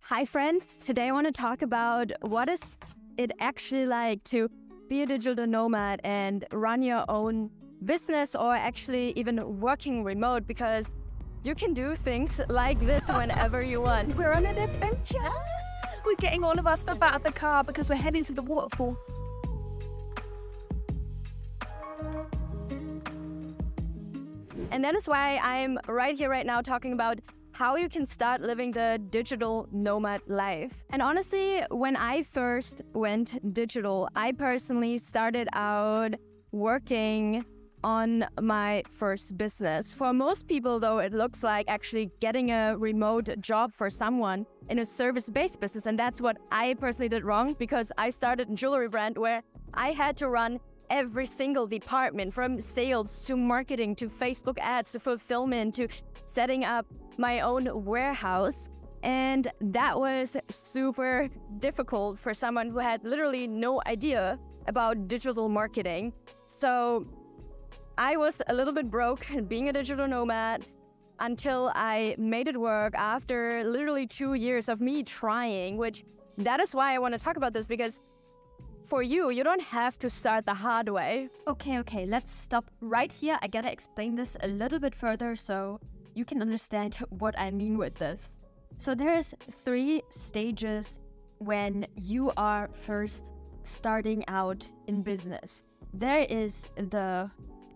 Hi friends, today I want to talk about what is it actually like to be a digital nomad and run your own business, or actually even working remote, because you can do things like this whenever you want. We're on an adventure. We're getting all of our stuff out of the car because we're heading to the waterfall. And that is why I'm right here right now talking about how you can start living the digital nomad life. And honestly, when I first went digital, I personally started out working on my first business. For most people, though, it looks like actually getting a remote job for someone in a service-based business. And that's what I personally did wrong, because I started a jewelry brand where I had to run every single department, from sales to marketing to Facebook ads to fulfillment to setting up my own warehouse. And that was super difficult for someone who had literally no idea about digital marketing. So I was a little bit broke being a digital nomad until I made it work after literally 2 years of me trying, which that is why I want to talk about this, because for you, you don't have to start the hard way. Okay, let's stop right here. I gotta explain this a little bit further so you can understand what I mean with this. So there's 3 stages when you are first starting out in business. There is the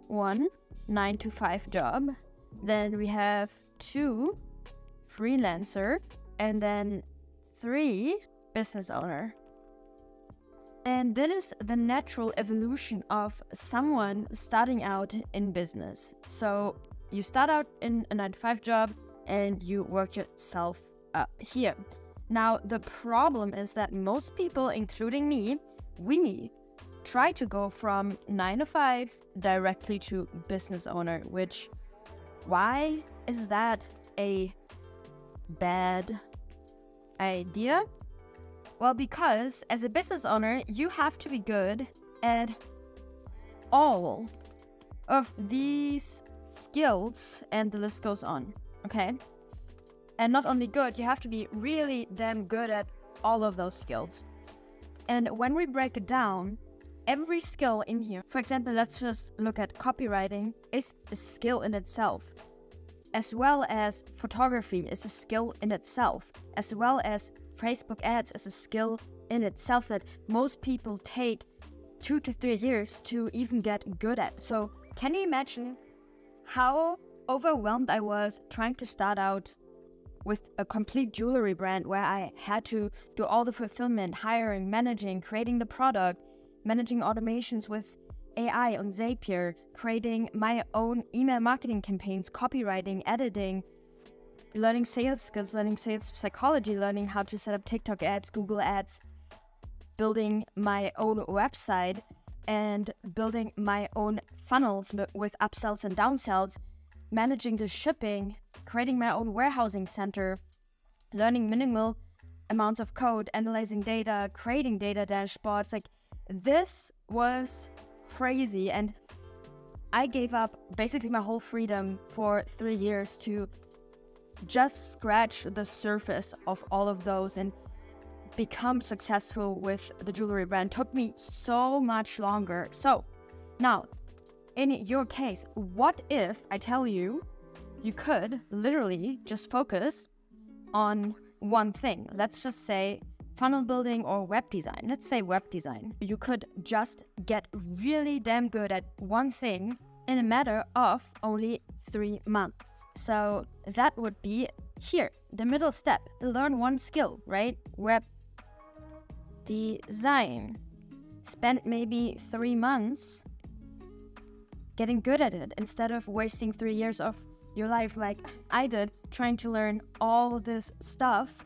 1 9-to-5 job, then we have 2 freelancer, and then 3 business owner. And that is the natural evolution of someone starting out in business. So you start out in a 9-to-5 job and you work yourself up here. Now, the problem is that most people, including me, we try to go from 9 to 5 directly to business owner, which, why is that a bad idea? Well, because as a business owner, you have to be good at all of these skills, and the list goes on, okay? And not only good, you have to be really damn good at all of those skills. And when we break it down, every skill in here, for example, let's just look at copywriting, is a skill in itself, as well as photography is a skill in itself, as well as Facebook ads is a skill in itself that most people take 2 to 3 years to even get good at. So can you imagine how overwhelmed I was trying to start out with a complete jewelry brand where I had to do all the fulfillment, hiring, managing, creating the product, managing automations with AI on Zapier, creating my own email marketing campaigns, copywriting, editing, learning sales skills, learning sales psychology, learning how to set up TikTok ads, Google ads, building my own website, and building my own funnels with upsells and downsells, managing the shipping, creating my own warehousing center, learning minimal amounts of code, analyzing data, creating data dashboards. Like, this was crazy. And I gave up basically my whole freedom for 3 years to just scratch the surface of all of those and become successful with the jewelry brand. Took me so much longer. So now, in your case, what if I tell you you could literally just focus on one thing? Let's just say funnel building or web design. Let's say web design. You could just get really damn good at one thing in a matter of only 3 months. So that would be here, the middle step. Learn one skill, right? Web design. Spend maybe 3 months getting good at it instead of wasting 3 years of your life like I did, trying to learn all this stuff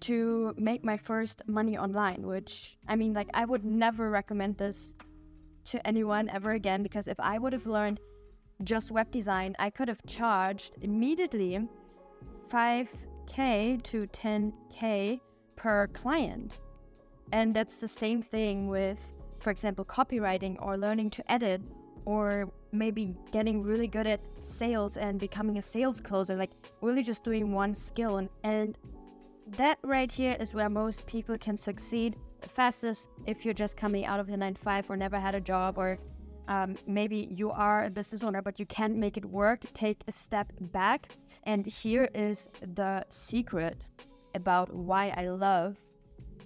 to make my first money online, which, I mean, like, I would never recommend this to anyone ever again, because if I would have learned just web design, I could have charged immediately 5K to 10K per client. And that's the same thing with, for example, copywriting or learning to edit, or maybe getting really good at sales and becoming a sales closer, like really just doing one skill. And that right here is where most people can succeed the fastest if you're just coming out of the 9-to-5 or never had a job, or maybe you are a business owner but you can't make it work. Take a step back. And here is the secret about why I love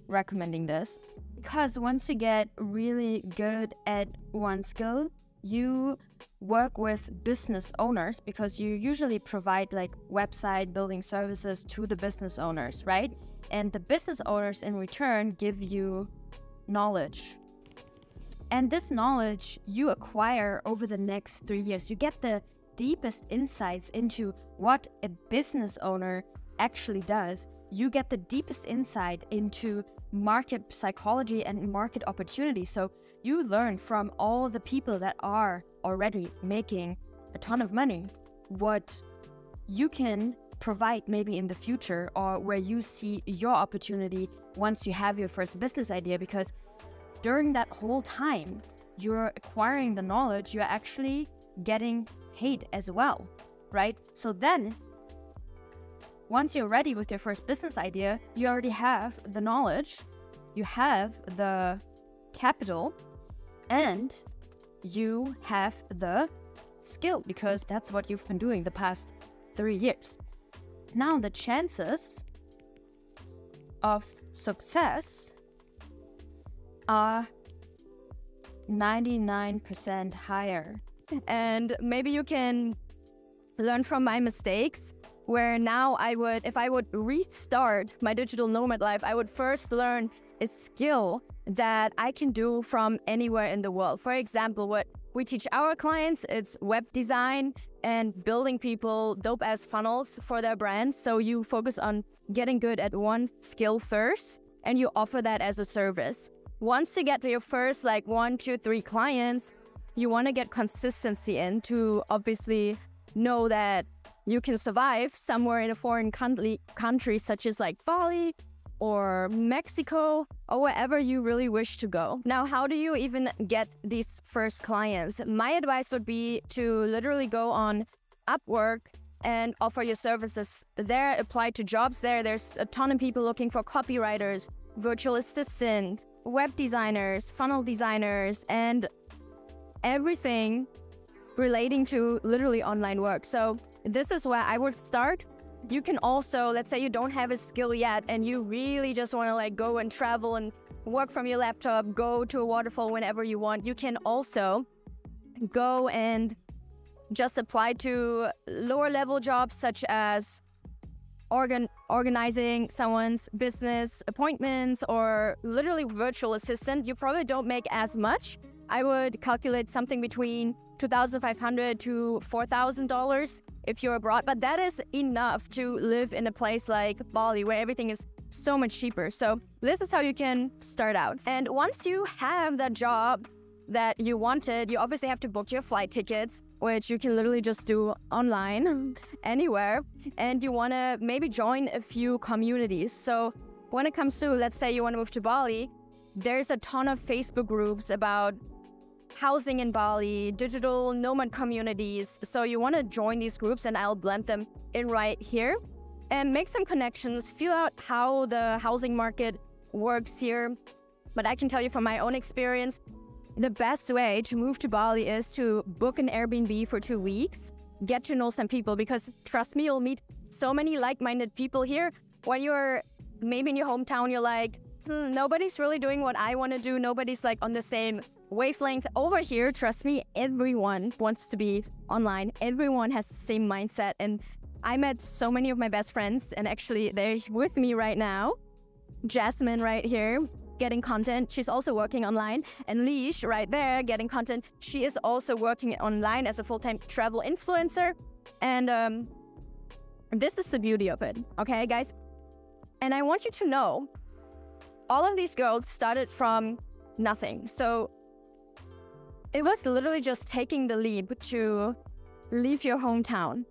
recommending this. Because once you get really good at one skill, you work with business owners, because you usually provide like website building services to the business owners, right? And the business owners in return give you knowledge. And this knowledge you acquire over the next 3 years. You get the deepest insights into what a business owner actually does. You get the deepest insight into market psychology and market opportunity. So you learn from all the people that are already making a ton of money what you can provide maybe in the future, or where you see your opportunity once you have your first business idea. Because during that whole time you're acquiring the knowledge, you're actually getting paid as well, right? So then once you're ready with your first business idea, you already have the knowledge, you have the capital, and you have the skill, because that's what you've been doing the past 3 years. Now the chances of success are 99% higher. And maybe you can learn from my mistakes, where now if I would restart my digital nomad life, I would first learn a skill that I can do from anywhere in the world. For example, what we teach our clients, it's web design and building people dope-ass funnels for their brands. So you focus on getting good at one skill first, and you offer that as a service. Once you get to your first 1, 2, 3 clients, you want to get consistency in to obviously know that you can survive somewhere in a foreign country such as Bali or Mexico, or wherever you really wish to go. Now, how do you even get these first clients? My advice would be to literally go on Upwork and offer your services there, apply to jobs there. There's a ton of people looking for copywriters, virtual assistant, web designers, funnel designers, and everything relating to literally online work. So this is where I would start. You can also, let's say you don't have a skill yet and you really just want to go and travel and work from your laptop, go to a waterfall whenever you want. You can also go and just apply to lower level jobs such as organizing someone's business appointments, or literally virtual assistant. You probably don't make as much. I would calculate something between $2,500 to $4,000 if you're abroad, but that is enough to live in a place like Bali where everything is so much cheaper. So this is how you can start out. And once you have that job that you wanted, you obviously have to book your flight tickets, which you can literally just do online anywhere. And you want to maybe join a few communities. So when it comes to, let's say you want to move to Bali, there's a ton of Facebook groups about housing in Bali, digital nomad communities. So you want to join these groups, and I'll blend them in right here, and make some connections, feel out how the housing market works here. But I can tell you from my own experience, the best way to move to Bali is to book an Airbnb for 2 weeks, get to know some people, because trust me, you'll meet so many like-minded people here. When you're maybe in your hometown, you're like, nobody's really doing what I want to do. Nobody's on the same wavelength. Over here, trust me, everyone wants to be online. Everyone has the same mindset. And I met so many of my best friends, and actually they're with me right now. Jasmine right here, getting content. She's also working online. And Leash right there, getting content. She is also working online as a full-time travel influencer. And this is the beauty of it, okay, guys? And I want you to know, all of these girls started from nothing. So it was literally just taking the leap to leave your hometown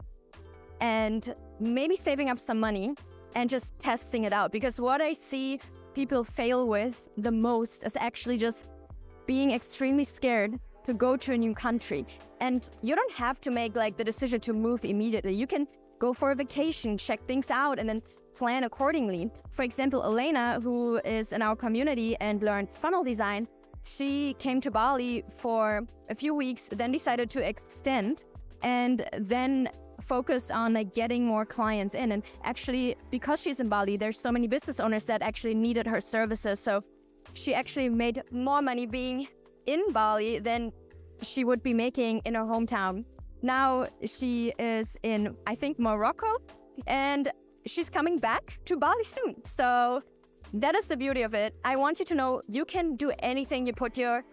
and maybe saving up some money and just testing it out. Because what I see people fail with the most is actually just being extremely scared to go to a new country. And you don't have to make the decision to move immediately. You can go for a vacation, check things out, and then plan accordingly. For example, Elena, who is in our community and learned funnel design, she came to Bali for a few weeks, then decided to extend and then focused on like getting more clients in. And actually, because she's in Bali, there's so many business owners that actually needed her services. So she actually made more money being in Bali than she would be making in her hometown. Now she is in, I think, Morocco, and she's coming back to Bali soon. So that is the beauty of it. I want you to know you can do anything you put your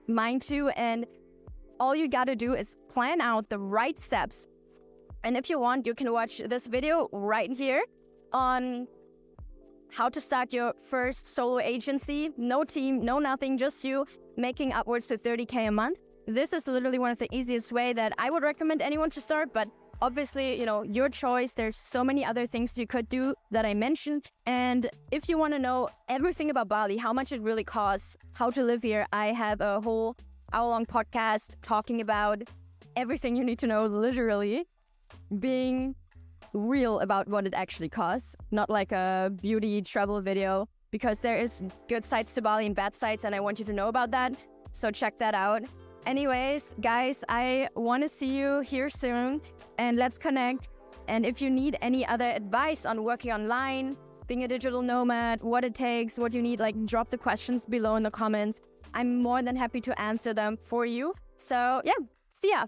mind to, and all you gotta do is plan out the right steps. And if you want, you can watch this video right here on how to start your first solo agency. No team, no nothing, just you making upwards to 30K a month. This is literally one of the easiest way that I would recommend anyone to start, but obviously, your choice. There's so many other things you could do that I mentioned. And if you want to know everything about Bali, how much it really costs, how to live here, I have a whole hour-long podcast talking about everything you need to know, literally being real about what it actually costs, not like a beauty travel video, because there is good sides to Bali and bad sides, and I want you to know about that. So check that out. Anyways, guys, I want to see you here soon, and let's connect. And if you need any other advice on working online, being a digital nomad, what it takes, what you need, like drop the questions below in the comments. I'm more than happy to answer them for you. So yeah, see ya.